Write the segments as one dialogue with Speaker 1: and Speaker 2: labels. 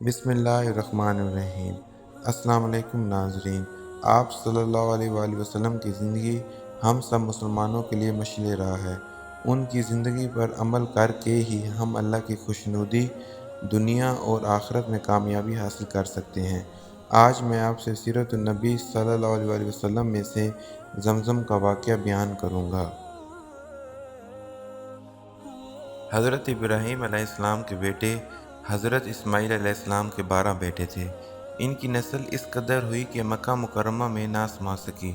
Speaker 1: بسم اللہ الرحمن الرحیم۔ السلام علیکم ناظرین، آپ صلی اللہ علیہ وآلہ وسلم کی زندگی ہم سب مسلمانوں کے لیے مشعل راہ ہے۔ ان کی زندگی پر عمل کر کے ہی ہم اللہ کی خوشنودی دنیا اور آخرت میں کامیابی حاصل کر سکتے ہیں۔ آج میں آپ سے سیرت النبی صلی اللہ علیہ وآلہ وسلم میں سے زمزم کا واقعہ بیان کروں گا۔ حضرت ابراہیم علیہ السلام کے بیٹے حضرت اسماعیل علیہ السلام کے 12 بیٹے تھے۔ ان کی نسل اس قدر ہوئی کہ مکہ مکرمہ میں نہ سما سکی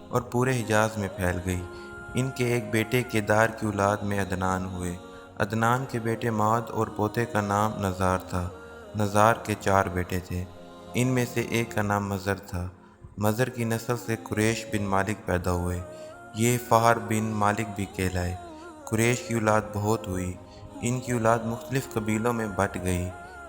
Speaker 1: اور پورے حجاز میں پھیل گئی۔ ان کے ایک بیٹے کیدار کی اولاد میں عدنان ہوئے۔ عدنان کے بیٹے معد اور پوتے کا نام نزار تھا۔ نزار کے 4 بیٹے تھے، ان میں سے ایک کا نام مضر تھا۔ مضر کی نسل سے قریش بن مالک پیدا ہوئے، یہ فہر بن مالک بھی کہلائے۔ قریش کی اولاد بہت ہوئی، ان کی اولاد مختلف قبیلوں میں بٹ گئی۔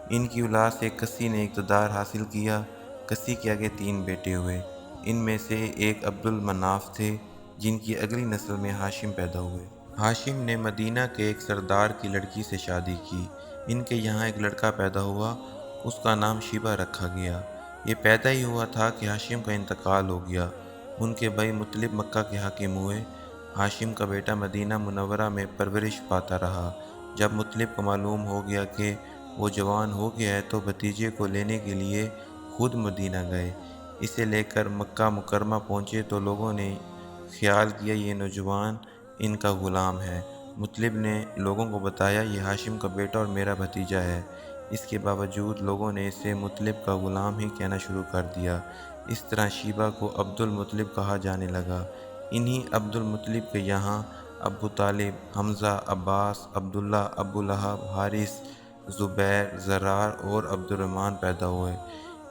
Speaker 1: ان کی اولاد سے کسی نے اقتدار حاصل کیا۔ کسی کے آگے 3 بیٹے ہوئے، ان میں سے ایک عبد المناف تھے، جن کی اگلی نسل میں ہاشم پیدا ہوئے۔ ہاشم نے مدینہ کے ایک سردار کی لڑکی سے شادی کی۔ ان کے یہاں ایک لڑکا پیدا ہوا، اس کا نام شیبہ رکھا گیا۔ یہ پیدا ہی ہوا تھا کہ ہاشم کا انتقال ہو گیا۔ ان کے بھائی مطلب مکہ کے حاکم ہوئے۔ ہاشم کا بیٹا مدینہ منورہ میں پرورش پاتا رہا۔ جب مطلب کو معلوم ہو گیا کہ وہ جوان ہو گیا ہے تو بھتیجے کو لینے کے لیے خود مدینہ گئے۔ اسے لے کر مکہ مکرمہ پہنچے تو لوگوں نے خیال کیا یہ نوجوان ان کا غلام ہے۔ مطلب نے لوگوں کو بتایا یہ ہاشم کا بیٹا اور میرا بھتیجا ہے۔ اس کے باوجود لوگوں نے اسے مطلب کا غلام ہی کہنا شروع کر دیا۔ اس طرح شیبہ کو عبد المطلب کہا جانے لگا۔ انہی عبد المطلب کے یہاں ابو طالب، حمزہ، عباس، عبداللہ، ابو لہب، حارث، زبیر، زرار اور عبد الرحمن پیدا ہوئے۔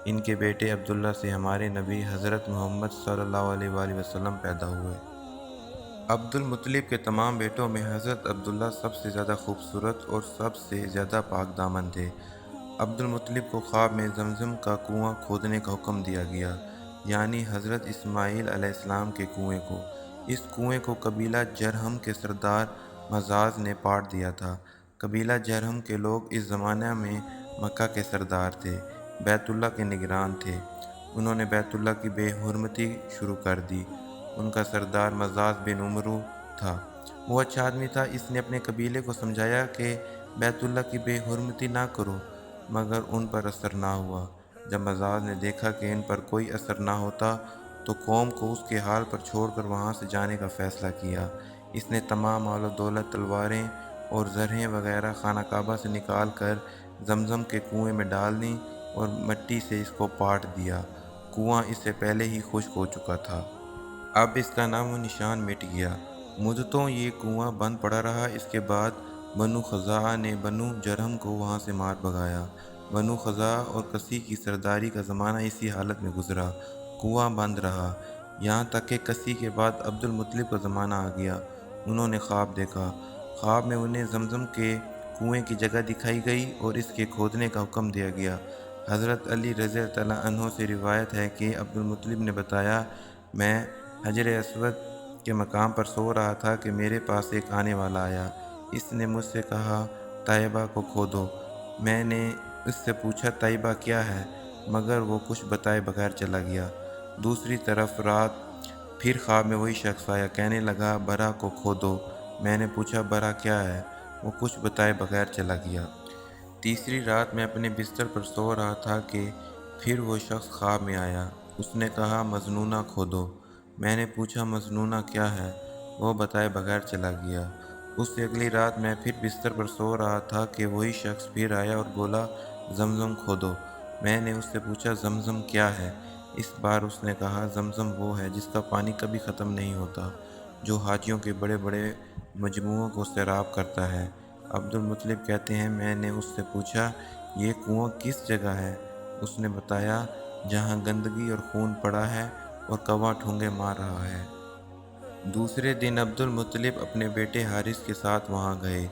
Speaker 1: ان کے بیٹے عبداللہ سے ہمارے نبی حضرت محمد صلی اللہ علیہ وآلہ وسلم پیدا ہوئے۔ عبد المطلب کے تمام بیٹوں میں حضرت عبداللہ سب سے زیادہ خوبصورت اور سب سے زیادہ پاک دامن تھے۔ عبد المطلب کو خواب میں زمزم کا کنواں کھودنے کا حکم دیا گیا، یعنی حضرت اسماعیل علیہ السلام کے کنویں کو۔ اس کنویں کو قبیلہ جرہم کے سردار مزاز نے پاٹ دیا تھا۔ قبیلہ جرہم کے لوگ اس زمانے میں مکہ کے سردار تھے، بیت اللہ کے نگران تھے۔ انہوں نے بیت اللہ کی بے حرمتی شروع کر دی۔ ان کا سردار مزاز بن عمرو تھا۔ وہ اچھا آدمی تھا۔ اس نے اپنے قبیلے کو سمجھایا کہ بیت اللہ کی بے حرمتی نہ کرو، مگر ان پر اثر نہ ہوا۔ جب مزاز نے دیکھا کہ ان پر کوئی اثر نہ ہوتا تو قوم کو اس کے حال پر چھوڑ کر وہاں سے جانے کا فیصلہ کیا۔ اس نے تمام مال و دولت، تلواریں اور زرہیں وغیرہ خانہ کعبہ سے نکال کر زمزم کے کنویں میں ڈال دیں اور مٹی سے اس کو پاٹ دیا۔ کنواں اس سے پہلے ہی خشک ہو چکا تھا۔ اب اس کا نام و نشان مٹ گیا۔ مدتوں یہ کنواں بند پڑا رہا۔ اس کے بعد بنو خزاعہ نے بنو جرہم کو وہاں سے مار بھگایا۔ بنو خزاعہ اور کسی کی سرداری کا زمانہ اسی حالت میں گزرا، کنواں بند رہا، یہاں تک کہ کسی کے بعد عبد المطلب کا زمانہ آ گیا۔ انہوں نے خواب دیکھا۔ خواب میں انہیں زمزم کے کنویں کی جگہ دکھائی گئی اور اس کے کھودنے کا حکم دیا گیا۔ حضرت علی رضی اللہ عنہ سے روایت ہے کہ عبد المطلب نے بتایا، میں حجر اسود کے مقام پر سو رہا تھا کہ میرے پاس ایک آنے والا آیا۔ اس نے مجھ سے کہا طیبہ کو کھودو۔ میں نے اس سے پوچھا طیبہ کیا ہے، مگر وہ کچھ بتائے بغیر چلا گیا۔ دوسری طرف رات پھر خواب میں وہی شخص آیا، کہنے لگا برا کو کھودو۔ میں نے پوچھا برا کیا ہے، وہ کچھ بتائے بغیر چلا گیا۔ تیسری رات میں اپنے بستر پر سو رہا تھا کہ پھر وہ شخص خواب میں آیا۔ اس نے کہا مظنونہ کھودو۔ میں نے پوچھا مظنونہ کیا ہے، وہ بتائے بغیر چلا گیا۔ اس سے اگلی رات میں پھر بستر پر سو رہا تھا کہ وہی شخص پھر آیا اور بولا زمزم کھودو۔ میں نے اس سے پوچھا زمزم کیا ہے۔ اس بار اس نے کہا زمزم وہ ہے جس کا پانی کبھی ختم نہیں ہوتا، جو حاجیوں کے بڑے بڑے مجموعوں کو سیراب کرتا ہے۔ عبد المطلب کہتے ہیں میں نے اس سے پوچھا یہ کنواں کس جگہ ہے۔ اس نے بتایا جہاں گندگی اور خون پڑا ہے اور کوا ٹھونگے مار رہا ہے۔ دوسرے دن عبد المطلب اپنے بیٹے حارث کے ساتھ وہاں گئے۔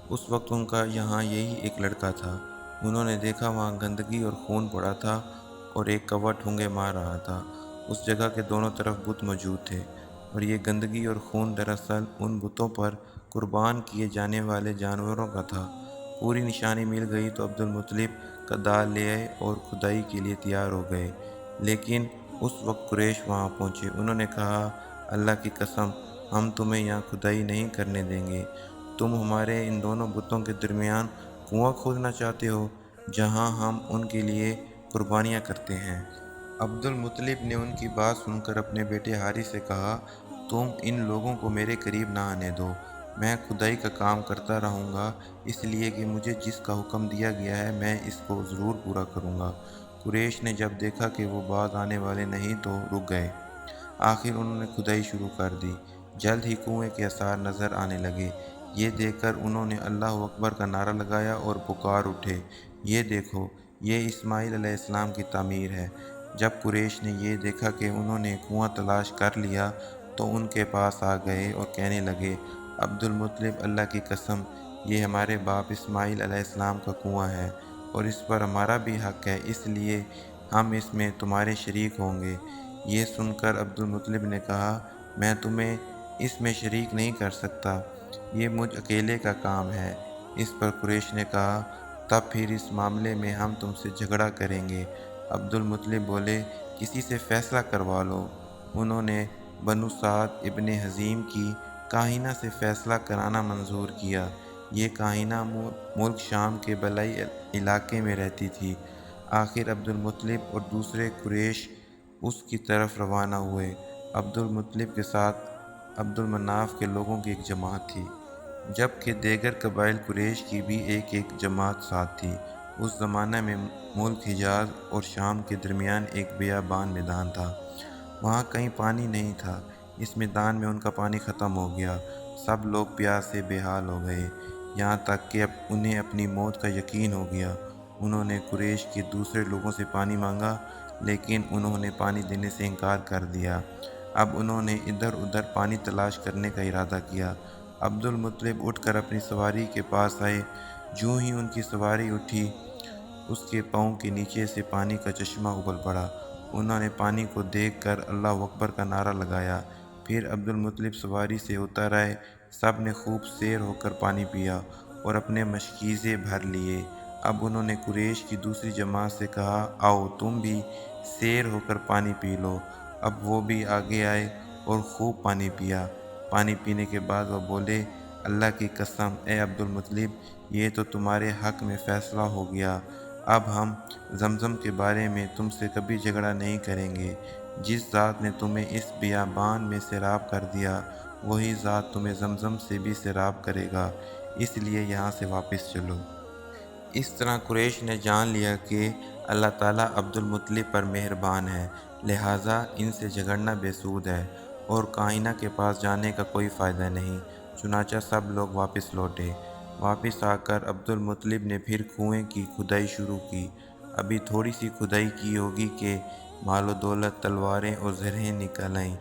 Speaker 1: اس وقت ان کا یہاں یہی ایک لڑکا تھا۔ انہوں نے دیکھا وہاں گندگی اور خون پڑا تھا اور ایک کوا ٹھونگے مار رہا تھا۔ اس جگہ کے دونوں طرف بت موجود تھے اور یہ گندگی اور خون دراصل ان بتوں پر قربان کیے جانے والے جانوروں کا تھا۔ پوری نشانی مل گئی تو عبد المطلب کدال لے آئے اور کھدائی کے لیے تیار ہو گئے، لیکن اس وقت قریش وہاں پہنچے۔ انہوں نے کہا، اللہ کی قسم، ہم تمہیں یہاں کھدائی نہیں کرنے دیں گے۔ تم ہمارے ان دونوں بتوں کے درمیان کنواں کھودنا چاہتے ہو جہاں ہم ان کے لیے قربانیاں کرتے ہیں۔ عبد المطلب نے ان کی بات سن کر اپنے بیٹے حارث سے کہا، تم ان لوگوں کو میرے قریب نہ آنے دو، میں کھدائی کا کام کرتا رہوں گا، اس لیے کہ مجھے جس کا حکم دیا گیا ہے میں اس کو ضرور پورا کروں گا۔ قریش نے جب دیکھا کہ وہ باز آنے والے نہیں تو رک گئے۔ آخر انہوں نے کھدائی شروع کر دی۔ جلد ہی کنویں کے آثار نظر آنے لگے۔ یہ دیکھ کر انہوں نے اللہ اکبر کا نعرہ لگایا اور پکار اٹھے، یہ دیکھو، یہ اسماعیل علیہ السلام کی تعمیر ہے۔ جب قریش نے یہ دیکھا کہ انہوں نے کنواں تلاش کر لیا تو ان کے پاس آ گئے اور کہنے لگے، عبد المطلب، اللہ کی قسم، یہ ہمارے باپ اسماعیل علیہ السلام کا کنواں ہے اور اس پر ہمارا بھی حق ہے، اس لیے ہم اس میں تمہارے شریک ہوں گے۔ یہ سن کر عبد المطلب نے کہا، میں تمہیں اس میں شریک نہیں کر سکتا، یہ مجھ اکیلے کا کام ہے۔ اس پر قریش نے کہا، تب پھر اس معاملے میں ہم تم سے جھگڑا کریں گے۔ عبد المطلب بولے، کسی سے فیصلہ کروا لو۔ انہوں نے بنو سعد ابن حزیم کی کاہنہ سے فیصلہ کرانا منظور کیا۔ یہ کاہنہ ملک شام کے بالائی علاقے میں رہتی تھی۔ آخر عبد المطلب اور دوسرے قریش اس کی طرف روانہ ہوئے۔ عبد المطلب کے ساتھ عبد المناف کے لوگوں کی ایک جماعت تھی، جبکہ دیگر قبائل قریش کی بھی ایک جماعت ساتھ تھی۔ اس زمانے میں ملک حجاز اور شام کے درمیان ایک بیابان میدان تھا۔ وہاں کہیں پانی نہیں تھا۔ اس میدان میں ان کا پانی ختم ہو گیا۔ سب لوگ پیاس سے بے حال ہو گئے، یہاں تک کہ انہیں اپنی موت کا یقین ہو گیا۔ انہوں نے قریش کے دوسرے لوگوں سے پانی مانگا، لیکن انہوں نے پانی دینے سے انکار کر دیا۔ اب انہوں نے ادھر ادھر پانی تلاش کرنے کا ارادہ کیا۔ عبد المطلب اٹھ کر اپنی سواری کے پاس آئے۔ جوں ہی ان کی سواری اٹھی، اس کے پاؤں کے نیچے سے پانی کا چشمہ ابل پڑا۔ انہوں نے پانی کو دیکھ کر اللہ اکبر کا نعرہ لگایا۔ پھر عبد المطلب سواری سے اتر آئے۔ سب نے خوب سیر ہو کر پانی پیا اور اپنے مشکیزے بھر لیے۔ اب انہوں نے قریش کی دوسری جماعت سے کہا، آؤ تم بھی سیر ہو کر پانی پی لو۔ اب وہ بھی آگے آئے اور خوب پانی پیا۔ پانی پینے کے بعد وہ بولے، اللہ کی قسم، اے عبد المطلب، یہ تو تمہارے حق میں فیصلہ ہو گیا۔ اب ہم زمزم کے بارے میں تم سے کبھی جھگڑا نہیں کریں گے۔ جس ذات نے تمہیں اس بیابان میں سیراب کر دیا، وہی ذات تمہیں زمزم سے بھی سیراب کرے گا، اس لیے یہاں سے واپس چلو۔ اس طرح قریش نے جان لیا کہ اللہ تعالیٰ عبد المطلب پر مہربان ہے، لہٰذا ان سے جھگڑنا بے سود ہے اور کاہنہ کے پاس جانے کا کوئی فائدہ نہیں۔ چنانچہ سب لوگ واپس لوٹے۔ واپس آ کر عبد المطلب نے پھر کنویں کی کھدائی شروع کی۔ ابھی تھوڑی سی کھدائی کی ہوگی کہ مال و دولت، تلواریں اور زرہیں نکل آئیں۔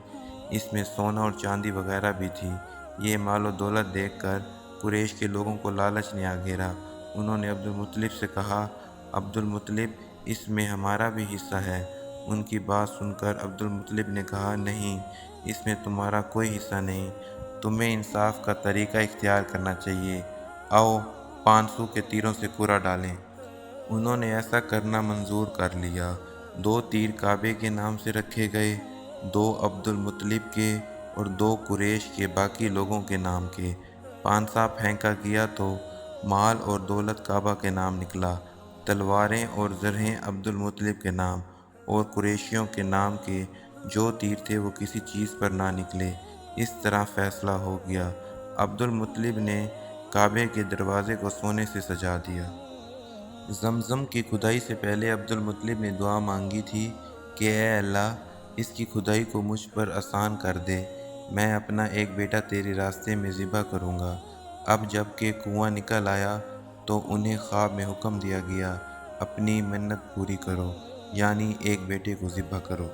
Speaker 1: اس میں سونا اور چاندی وغیرہ بھی تھی۔ یہ مال و دولت دیکھ کر قریش کے لوگوں کو لالچ نے آ گھیرا۔ انہوں نے عبد المطلب سے کہا، عبد المطلب، اس میں ہمارا بھی حصہ ہے۔ ان کی بات سن کر عبد المطلب نے کہا، نہیں، اس میں تمہارا کوئی حصہ نہیں، تمہیں انصاف کا طریقہ اختیار کرنا چاہیے۔ آؤ 500 کے تیروں سے کرہ ڈالیں۔ انہوں نے ایسا کرنا منظور کر لیا۔ 2 تیر کعبے کے نام سے رکھے گئے، 2 عبد المطلب کے اور 2 قریش کے باقی لوگوں کے نام کے۔ پانسا پھینکا گیا تو مال اور دولت کعبہ کے نام نکلا، تلواریں اور زرہیں عبد المطلب کے نام، اور قریشیوں کے نام کے جو تیر تھے وہ کسی چیز پر نہ نکلے۔ اس طرح فیصلہ ہو گیا۔ عبد المطلب نے کعبے کے دروازے کو سونے سے سجا دیا۔ زمزم کی کھدائی سے پہلے عبد المطلب نے دعا مانگی تھی کہ اے اللہ، اس کی کھدائی کو مجھ پر آسان کر دے، میں اپنا ایک بیٹا تیرے راستے میں ذبح کروں گا۔ اب جب کہ کنواں نکل آیا تو انہیں خواب میں حکم دیا گیا، اپنی منت پوری کرو، یعنی ایک بیٹے کو ذبح کرو۔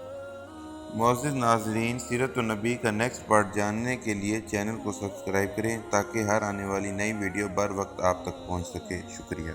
Speaker 1: معزز ناظرین، سیرت النبی کا نیکسٹ پارٹ جاننے کے لیے چینل کو سبسکرائب کریں تاکہ ہر آنے والی نئی ویڈیو بر وقت آپ تک پہنچ سکے۔ شکریہ۔